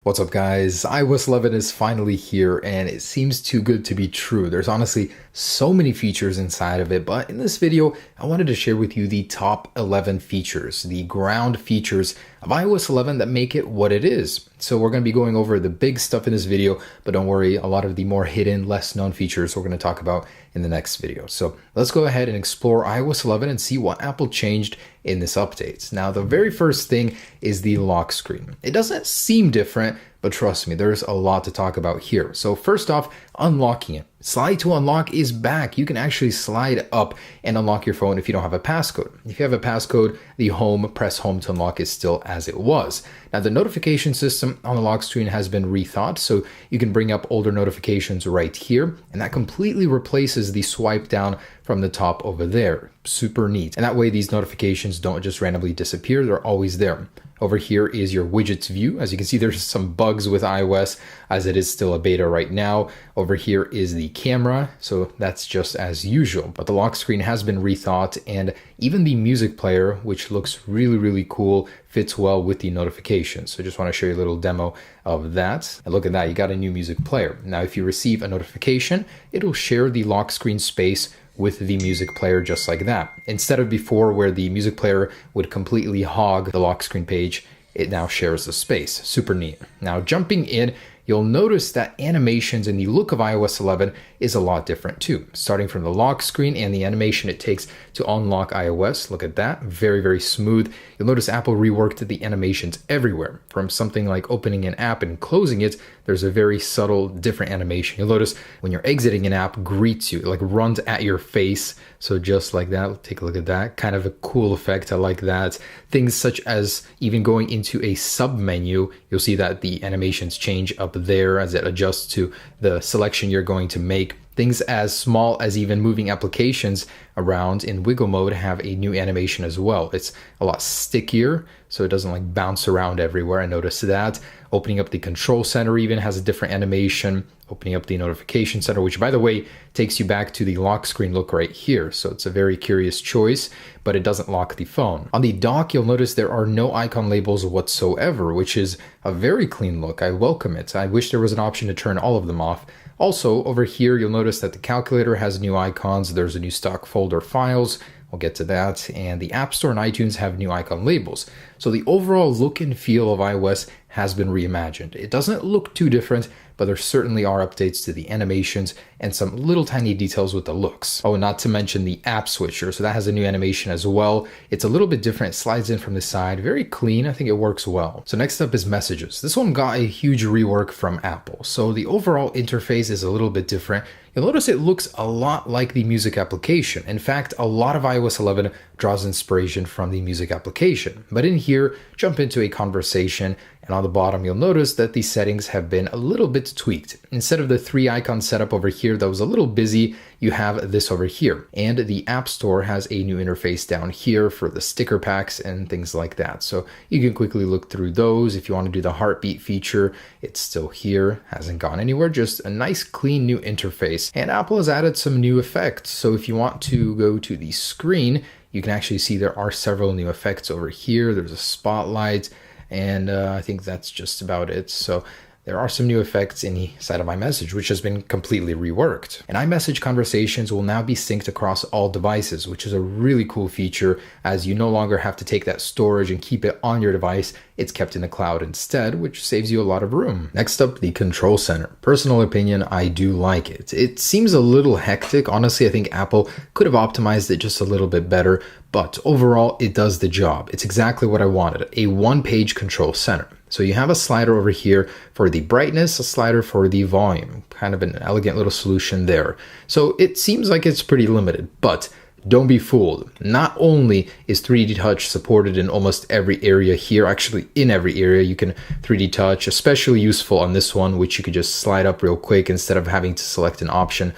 What's up guys, iOS 11 is finally here and it seems too good to be true. There's honestly so many features inside of it, but in this video I wanted to share with you the top 11 features, the ground features of iOS 11 that make it what it is. So we're going to be going over the big stuff in this video, but don't worry, a lot of the more hidden, less known features we're going to talk about in the next video. So let's go ahead and explore iOS 11 and see what Apple changed in this update. Now, the very first thing is the lock screen. It doesn't seem different, but trust me, there's a lot to talk about here. So first off, unlocking it. Slide to unlock is back. You can actually slide up and unlock your phone if you don't have a passcode. If you have a passcode, the press home to unlock is still as it was. Now, the notification system on the lock screen has been rethought, so you can bring up older notifications right here, and that completely replaces the swipe down from the top over there. Super neat. And that way these notifications don't just randomly disappear, they're always there. Over here is your widgets view. As you can see, there's some bugs with iOS as it is still a beta right now. Over here is the camera, so that's just as usual. But the lock screen has been rethought, and even the music player, which looks really cool, fits well with the notifications. So just want to show you a little demo of that. And look at that, you got a new music player. Now, if you receive a notification, it'll share the lock screen space with the music player just like that. Instead of before where the music player would completely hog the lock screen page, it now shares the space. Super neat. Now jumping in, you'll notice that animations and the look of iOS 11 is a lot different too. Starting from the lock screen and the animation it takes to unlock iOS. Look at that, very smooth. You'll notice Apple reworked the animations everywhere. From something like opening an app and closing it, there's a very subtle different animation. You'll notice when you're exiting an app, greets you, it like runs at your face. So just like that, take a look at that. Kind of a cool effect, I like that. Things such as even going into a sub menu, you'll see that the animations change up there as it adjusts to the selection you're going to make. Things as small as even moving applications around in wiggle mode have a new animation as well. It's a lot stickier, so it doesn't like bounce around everywhere. I noticed that. Opening up the control center even has a different animation. Opening up the notification center, which by the way, takes you back to the lock screen look right here. So it's a very curious choice, but it doesn't lock the phone. On the dock, you'll notice there are no icon labels whatsoever, which is a very clean look. I welcome it. I wish there was an option to turn all of them off. Also, over here, you'll notice that the calculator has new icons. There's a new stock folder files. We'll get to that. And the App Store and iTunes have new icon labels. So the overall look and feel of iOS has been reimagined. It doesn't look too different, but there certainly are updates to the animations and some little tiny details with the looks. Oh, not to mention the app switcher. So that has a new animation as well. It's a little bit different. It slides in from the side. Very clean. I think it works well. So next up is messages. This one got a huge rework from Apple. So the overall interface is a little bit different. You'll notice it looks a lot like the music application. In fact, a lot of iOS 11 draws inspiration from the music application. But in here, jump into a conversation, and on the bottom, you'll notice that the settings have been a little bit tweaked. Instead of the 3 icon setup over here that was a little busy, you have this over here. And the App Store has a new interface down here for the sticker packs and things like that. So you can quickly look through those. If you want to do the heartbeat feature, it's still here, hasn't gone anywhere, just a nice clean new interface. And Apple has added some new effects. So if you want to go to the screen, you can actually see there are several new effects over here. There's a spotlight, and I think that's just about it. So there are some new effects inside of iMessage, which has been completely reworked. And iMessage conversations will now be synced across all devices, which is a really cool feature, as you no longer have to take that storage and keep it on your device. It's kept in the cloud instead, which saves you a lot of room. Next up, the control center. Personal opinion, I do like it. It seems a little hectic. Honestly, I think Apple could have optimized it just a little bit better, but overall, it does the job. It's exactly what I wanted, a one-page control center. So you have a slider over here for the brightness, a slider for the volume, kind of an elegant little solution there. So it seems like it's pretty limited, but don't be fooled. Not only is 3D Touch supported in almost every area here, actually in every area you can 3D Touch, especially useful on this one, which you could just slide up real quick instead of having to select an option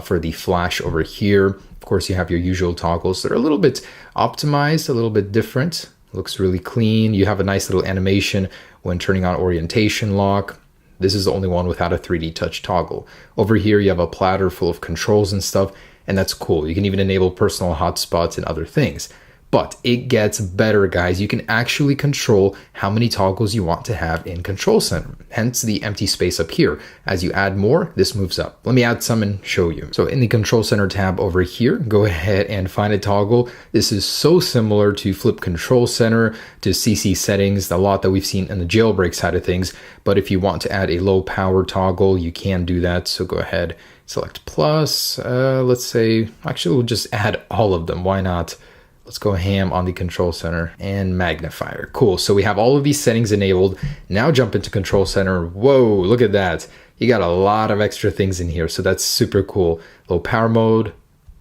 for the flash over here. Of course, you have your usual toggles that are a little bit optimized, a little bit different. Looks really clean. You have a nice little animation when turning on orientation lock. This is the only one without a 3D touch toggle. Over here, you have a platter full of controls and stuff, and that's cool. You can even enable personal hotspots and other things. But it gets better, guys. You can actually control how many toggles you want to have in Control Center, hence the empty space up here. As you add more, this moves up. Let me add some and show you. So in the Control Center tab over here, go ahead and find a toggle. This is so similar to Flip Control Center, to CC settings, a lot that we've seen in the jailbreak side of things. But if you want to add a low power toggle, you can do that. So go ahead, select plus. Let's say, actually, we'll just add all of them. Why not? Let's go ham on the Control Center and magnifier. Cool. So we have all of these settings enabled. Now jump into Control Center. Whoa, look at that. You got a lot of extra things in here. So that's super cool. Low power mode.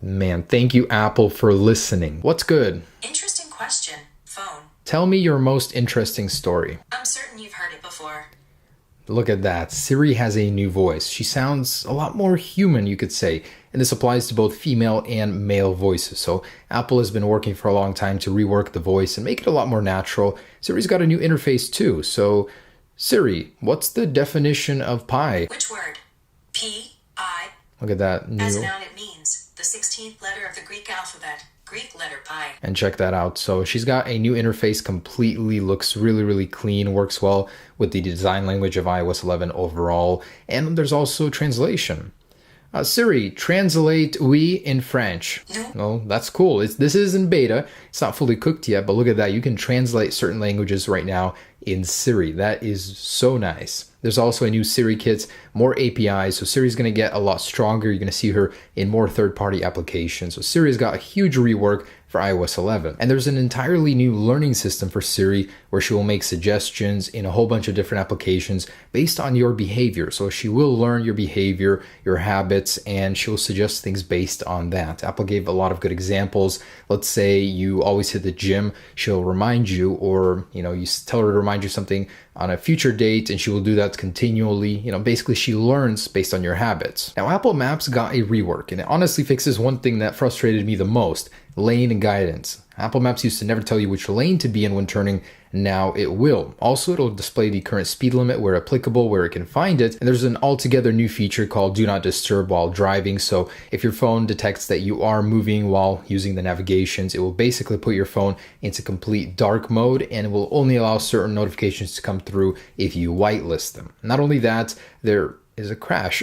Man, thank you, Apple, for listening. What's good? Interesting question. Phone. Tell me your most interesting story. I'm certain you've heard it before. Look at that. Siri has a new voice. She sounds a lot more human, you could say. And this applies to both female and male voices. So Apple has been working for a long time to rework the voice and make it a lot more natural. Siri's got a new interface too. So Siri, what's the definition of pi? Which word? P-I. Look at that. As a New. noun, it means the 16th letter of the Greek alphabet. Greek letter pi. And check that out. So she's got a new interface, completely looks really, really clean, works well with the design language of iOS 11 overall. And there's also translation. Siri, translate oui in French. No. Oh, that's cool. This is in beta. It's not fully cooked yet, but look at that. You can translate certain languages right now in Siri. That is so nice. There's also a new Siri kit, more APIs, so Siri's going to get a lot stronger. You're going to see her in more third-party applications. So Siri's got a huge rework for iOS 11. And there's an entirely new learning system for Siri where she will make suggestions in a whole bunch of different applications based on your behavior. So she will learn your behavior, your habits, and she'll suggest things based on that. Apple gave a lot of good examples. Let's say you always hit the gym, she'll remind you, or you tell her to remind you something on a future date and she will do that continually. Basically she learns based on your habits. Now Apple Maps got a rework and it honestly fixes one thing that frustrated me the most: lane guidance. Apple Maps used to never tell you which lane to be in when turning. Now it will. Also, it'll display the current speed limit where applicable, where it can find it. And there's an altogether new feature called Do Not Disturb while driving. So if your phone detects that you are moving while using the navigations, it will basically put your phone into complete dark mode and it will only allow certain notifications to come through if you whitelist them. Not only that, there is a crash.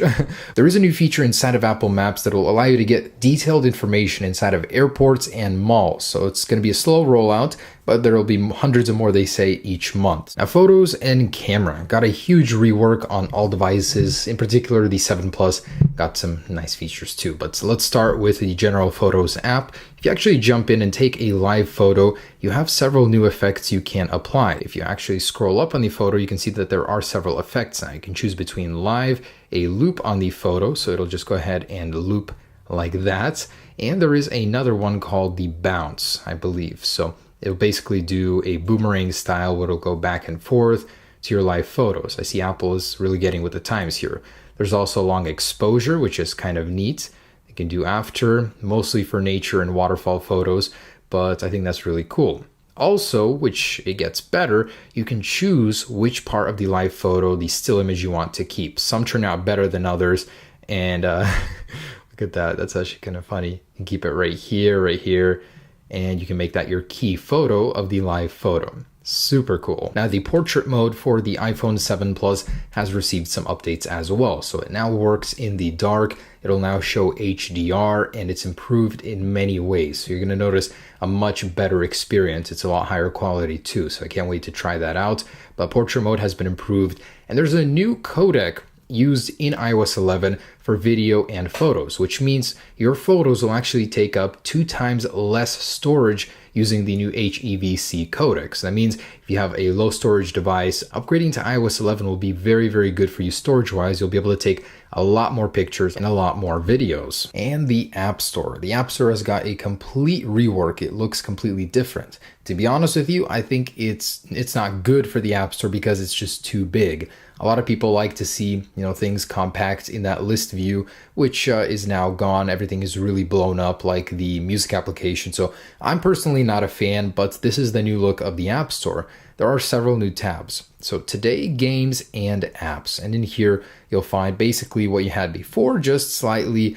There is a new feature inside of Apple Maps that will allow you to get detailed information inside of airports and malls. So it's going to be a slow rollout, but there will be hundreds of more, they say, each month. Now, photos and camera got a huge rework on all devices. In particular, the 7 Plus got some nice features too. But let's start with the general Photos app. If you actually jump in and take a live photo, you have several new effects you can apply. If you actually scroll up on the photo, you can see that there are several effects. Now you can choose between live, a loop on the photo, so it'll just go ahead and loop like that. And there is another one called the bounce, I believe. So it'll basically do a boomerang style where it'll go back and forth to your live photos. I see Apple is really getting with the times here. There's also long exposure, which is kind of neat. You can do after, mostly for nature and waterfall photos, but I think that's really cool. Also, which it gets better, you can choose which part of the live photo, the still image you want to keep. Some turn out better than others, and look at that. That's actually kind of funny. You can keep it right here, and you can make that your key photo of the live photo. Super cool. Now the portrait mode for the iPhone 7 Plus has received some updates as well. So it now works in the dark. It'll now show HDR and it's improved in many ways. So you're going to notice a much better experience. It's a lot higher quality too. So I can't wait to try that out. But portrait mode has been improved and there's a new codec used in iOS 11 for video and photos, which means your photos will actually take up 2 times less storage using the new HEVC codecs. That means if you have a low storage device, upgrading to iOS 11 will be very, very good for you storage-wise. You'll be able to take a lot more pictures and a lot more videos. And the App Store. The App Store has got a complete rework. It looks completely different. To be honest with you, I think it's not good for the App Store because it's just too big. A lot of people like to see, things compact in that list view, which is now gone. Everything is really blown up like the music application. So I'm personally not a fan, but this is the new look of the App Store. there are several new tabs. So today, games and apps. And in here, you'll find basically what you had before, just slightly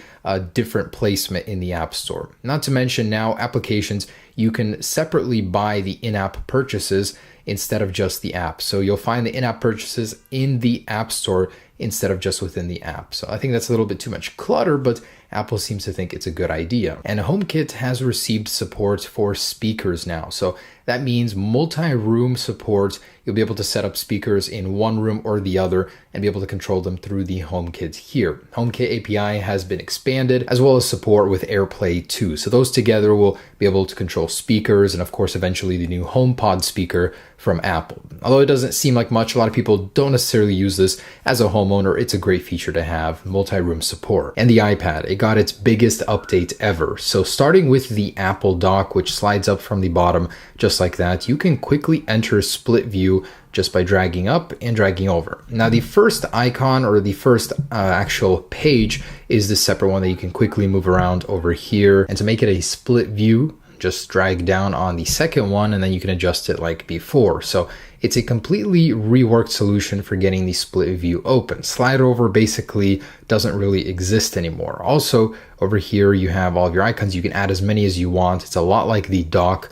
different placement in the App Store. Not to mention now applications, you can separately buy the in-app purchases instead of just the app. So you'll find the in-app purchases in the App Store instead of just within the app. So I think that's a little bit too much clutter, but Apple seems to think it's a good idea. And HomeKit has received support for speakers now. So that means multi-room support. You'll be able to set up speakers in one room or the other and be able to control them through the HomeKit here. HomeKit API has been expanded, as well as support with AirPlay 2. So those together will be able to control speakers and of course eventually the new HomePod speaker from Apple. Although it doesn't seem like much, a lot of people don't necessarily use this as a homeowner. It's a great feature to have, multi-room support. And the iPad, it got its biggest update ever. So starting with the Apple dock, which slides up from the bottom just like that, you can quickly enter split view just by dragging up and dragging over. Now the first icon or the first actual page is the separate one that you can quickly move around over here. And to make it a split view, just drag down on the second one and then you can adjust it like before. So it's a completely reworked solution for getting the split view open. Slide over basically doesn't really exist anymore. Also over here you have all of your icons. You can add as many as you want. It's a lot like the dock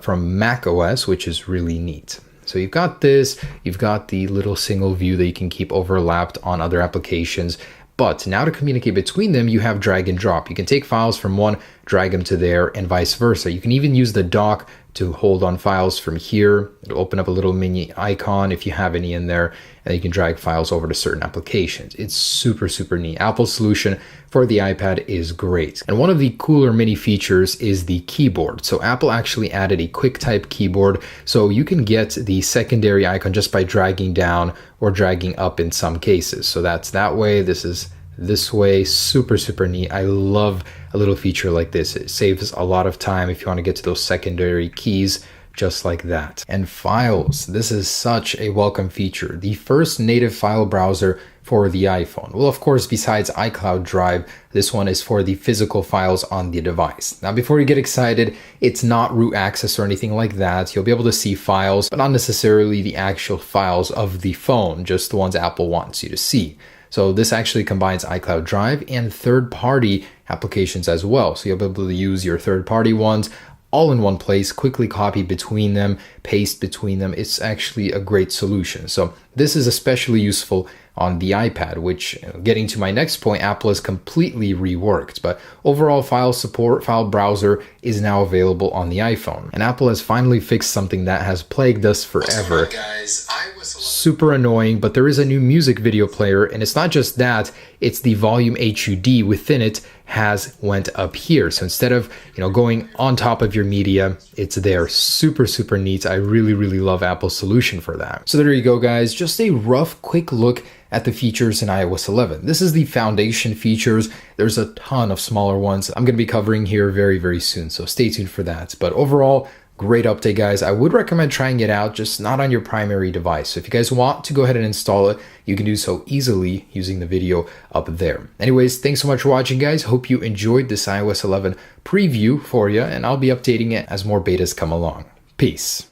from Mac OS, which is really neat. So you've got this, you've got the little single view that you can keep overlapped on other applications. But now to communicate between them, you have drag and drop. You can take files from one, drag them to there, and vice versa. You can even use the dock to hold on files from here. It'll open up a little mini icon if you have any in there, and you can drag files over to certain applications. It's super, super neat. Apple's solution for the iPad is great. And one of the cooler mini features is the keyboard. So Apple actually added a QuickType keyboard, so you can get the secondary icon just by dragging down or dragging up in some cases. So that's that way. This is this way. Super, super neat. I love a little feature like this. It saves a lot of time if you want to get to those secondary keys just like that. And files, this is such a welcome feature. The first native file browser for the iPhone. Well, of course, besides iCloud Drive, this one is for the physical files on the device. Now, before you get excited, it's not root access or anything like that. You'll be able to see files, but not necessarily the actual files of the phone, just the ones Apple wants you to see. So this actually combines iCloud Drive and third-party applications as well. So you'll be able to use your third-party ones all in one place, quickly copy between them, paste between them. It's actually a great solution. So this is especially useful on the iPad, which, getting to my next point, Apple has completely reworked. But overall file support, file browser is now available on the iPhone. And Apple has finally fixed something that has plagued us forever. What's going on, guys? Super annoying, but there is a new music video player, and it's not just that, it's the volume HUD within it has went up here. So instead of, going on top of your media, it's there. Super, super neat. I really, really love Apple's solution for that. So there you go, guys. Just a rough, quick look at the features in iOS 11. This is the foundation features. There's a ton of smaller ones I'm going to be covering here very, very soon. So stay tuned for that. But overall, great update, guys. I would recommend trying it out, just not on your primary device. So if you guys want to go ahead and install it, you can do so easily using the video up there. Anyways, thanks so much for watching, guys. Hope you enjoyed this iOS 11 preview for you, and I'll be updating it as more betas come along. Peace.